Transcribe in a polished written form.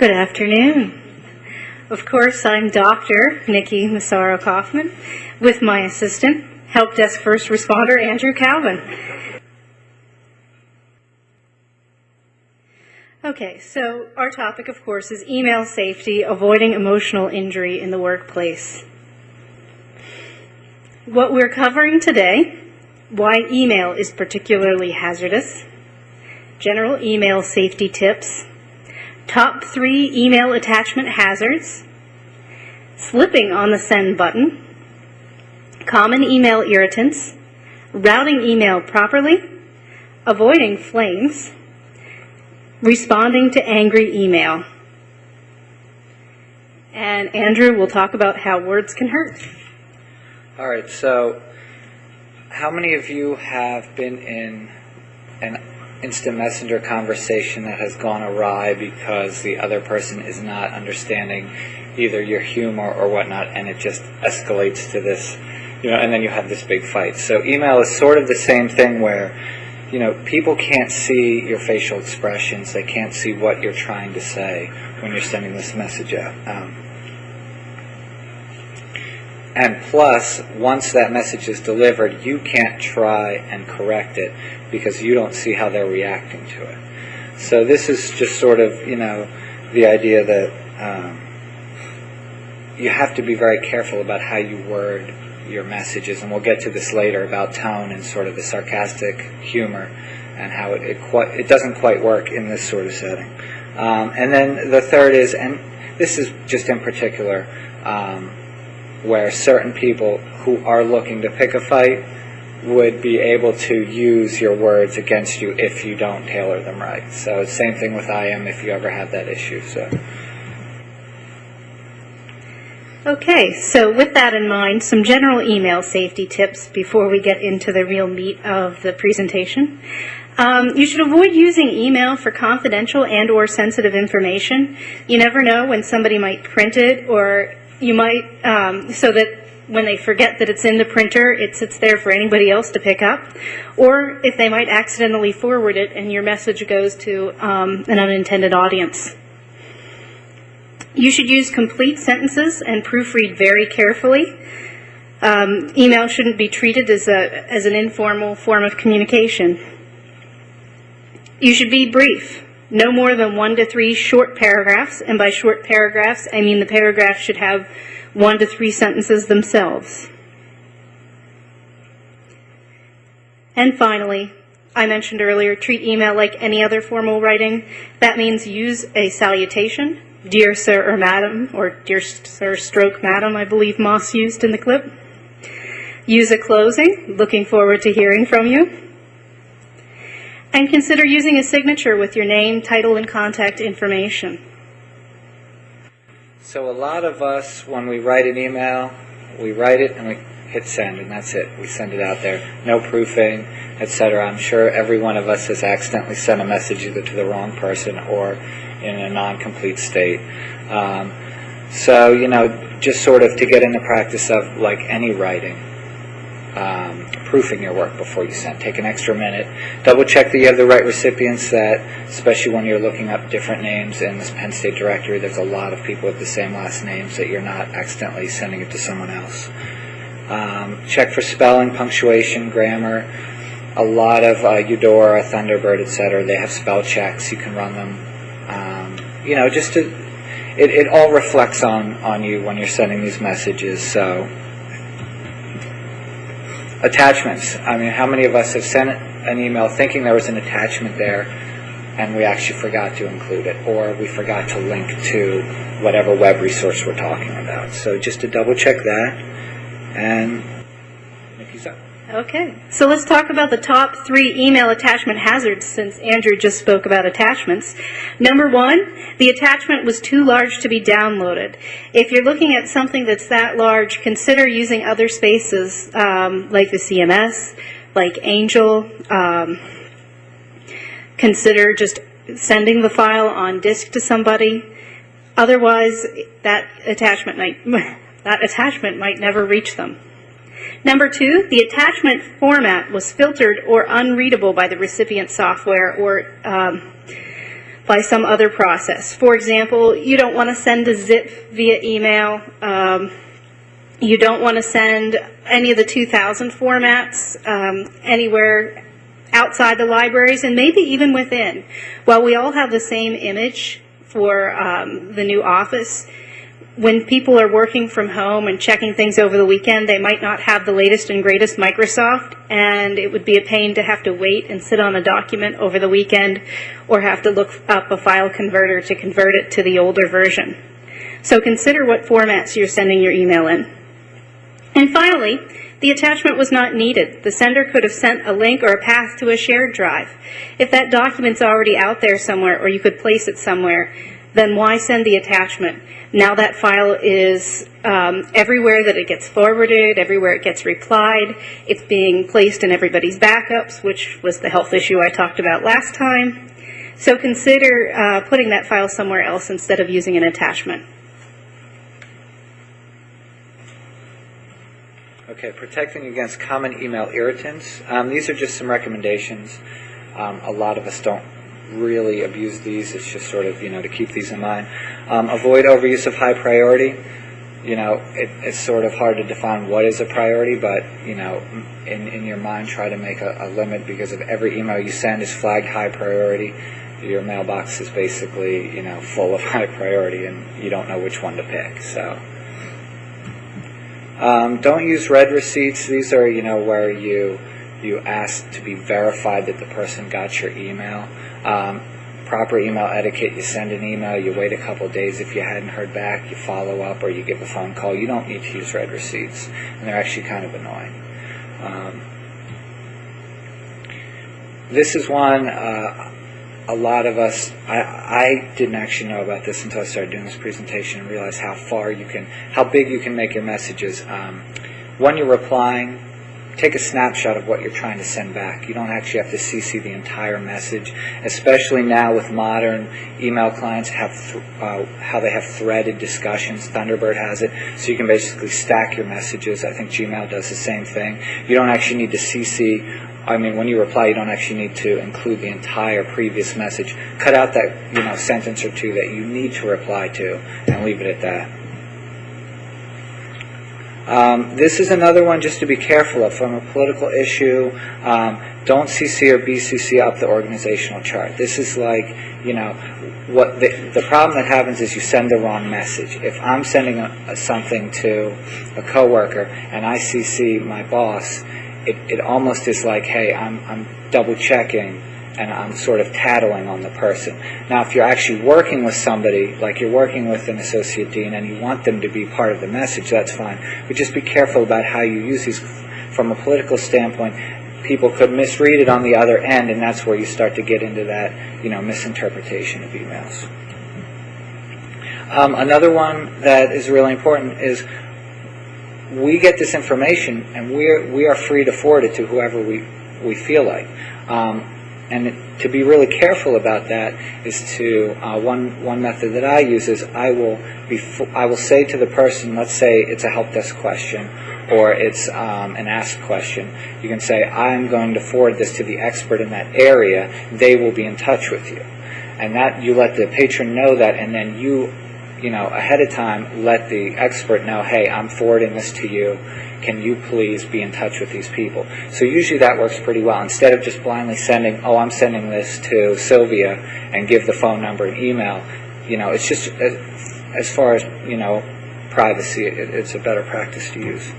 Good afternoon. Of course, I'm Dr. Nikki Massaro-Kaufman with my assistant, Help Desk First Responder Andrew Calvin. Okay, so our topic, of course, is email safety, avoiding emotional injury in the workplace. What we're covering today, why email is particularly hazardous, general email safety tips, top 3 email attachment hazards, slipping on the send button, common email irritants, routing email properly, avoiding flames, responding to angry email. And Andrew will talk about how words can hurt. All right, so how many of you have been in an instant messenger conversation that has gone awry because the other person is not understanding either your humor or whatnot, and it just escalates to this, and then you have this big fight? So email is sort of the same thing where people can't see your facial expressions. They can't see what you're trying to say when you're sending this message out. And plus, once that message is delivered, you can't try and correct it because you don't see how they're reacting to it. So this is just sort of, the idea that you have to be very careful about how you word your messages, and we'll get to this later about tone and sort of the sarcastic humor and how it doesn't quite work in this sort of setting. And then the third is, and this is just in particular, where certain people who are looking to pick a fight would be able to use your words against you if you don't tailor them right. So same thing with IM if you ever have that issue. Okay, so with that in mind, some general email safety tips before we get into the real meat of the presentation. You should avoid using email for confidential and or sensitive information. You never know when somebody might print it, or you might, so that when they forget that it's in the printer, it sits there for anybody else to pick up, or if they might accidentally forward it and your message goes to an unintended audience. You should use complete sentences and proofread very carefully. Email shouldn't be treated as an informal form of communication. You should be brief. No more than 1 to 3 short paragraphs, and by short paragraphs, I mean the paragraph should have 1 to 3 sentences themselves. And finally, I mentioned earlier, treat email like any other formal writing. That means use a salutation, dear sir or madam, or dear sir stroke madam, I believe Moss used in the clip. Use a closing, looking forward to hearing from you. And consider using a signature with your name, title, and contact information. So a lot of us, when we write an email, we write it and we hit send, and that's it. We send it out there. No proofing, etc. I'm sure every one of us has accidentally sent a message either to the wrong person or in a non-complete state. So, just sort of to get in the practice of, like any writing, proofing your work before you send. Take an extra minute. Double check that you have the right recipients, that, especially when you're looking up different names in this Penn State directory, there's a lot of people with the same last names, that you're not accidentally sending it to someone else. Check for spelling, punctuation, grammar. A lot of Eudora, Thunderbird, etc., they have spell checks. You can run them. Just to, it all reflects on you when you're sending these messages. So, attachments. I mean, how many of us have sent an email thinking there was an attachment there, and we actually forgot to include it, or we forgot to link to whatever web resource we're talking about? So just to double check that, and Nikki's up. Okay, so let's talk about the top 3 email attachment hazards, since Andrew just spoke about attachments. Number 1, the attachment was too large to be downloaded. If you're looking at something that's that large, consider using other spaces like the CMS, like Angel. Consider just sending the file on disk to somebody. Otherwise, that attachment might never reach them. Number 2, the attachment format was filtered or unreadable by the recipient software, or by some other process. For example, you don't want to send a zip via email. You don't want to send any of the 2000 formats anywhere outside the libraries, and maybe even within. While we all have the same image for the new office, when people are working from home and checking things over the weekend, they might not have the latest and greatest Microsoft, and it would be a pain to have to wait and sit on a document over the weekend or have to look up a file converter to convert it to the older version. So consider what formats you're sending your email in. And finally, the attachment was not needed. The sender could have sent a link or a path to a shared drive. If that document's already out there somewhere, or you could place it somewhere, then why send the attachment? Now that file is everywhere that it gets forwarded, everywhere it gets replied. It's being placed in everybody's backups, which was the health issue I talked about last time. So consider putting that file somewhere else instead of using an attachment. Okay, protecting against common email irritants. These are just some recommendations. A lot of us don't really abuse these. It's just sort of, to keep these in mind. Avoid overuse of high priority. It's sort of hard to define what is a priority, but, in your mind, try to make a limit, because if every email you send is flagged high priority, your mailbox is basically, full of high priority, and you don't know which one to pick. So. Don't use read receipts. These are, where you ask to be verified that the person got your email. Proper email etiquette, you send an email, you wait a couple of days. If you hadn't heard back, you follow up or you give a phone call. You don't need to use read receipts, and they're actually kind of annoying. This is one a lot of us, I didn't actually know about this until I started doing this presentation and realized how big you can make your messages. When you're replying, take a snapshot of what you're trying to send back. You don't actually have to CC the entire message, especially now with modern email clients how they have threaded discussions. Thunderbird has it, so you can basically stack your messages. I think Gmail does the same thing. You don't actually need to CC. When you reply, you don't actually need to include the entire previous message. Cut out that sentence or two that you need to reply to, and leave it at that. This is another one just to be careful of. From a political issue, don't CC or BCC up the organizational chart. This is like, what the problem that happens is you send the wrong message. If I'm sending something to a coworker and I CC my boss, it almost is like, hey, I'm double checking and I'm sort of tattling on the person. Now, if you're actually working with somebody, like you're working with an associate dean and you want them to be part of the message, that's fine. But just be careful about how you use these. From a political standpoint, people could misread it on the other end, and that's where you start to get into that, misinterpretation of emails. Another one that is really important is we get this information and we are free to forward it to whoever we feel like. And to be really careful about that is to one method that I use is I will say to the person, let's say it's a help desk question or it's an ask question. You can say, I'm going to forward this to the expert in that area. They will be in touch with you, and that you let the patron know that, and then you ahead of time let the expert know, hey, I'm forwarding this to you. Can you please be in touch with these people? So usually that works pretty well. Instead of just blindly sending, I'm sending this to Sylvia and give the phone number and email, it's just, as far as, privacy, it's a better practice to use.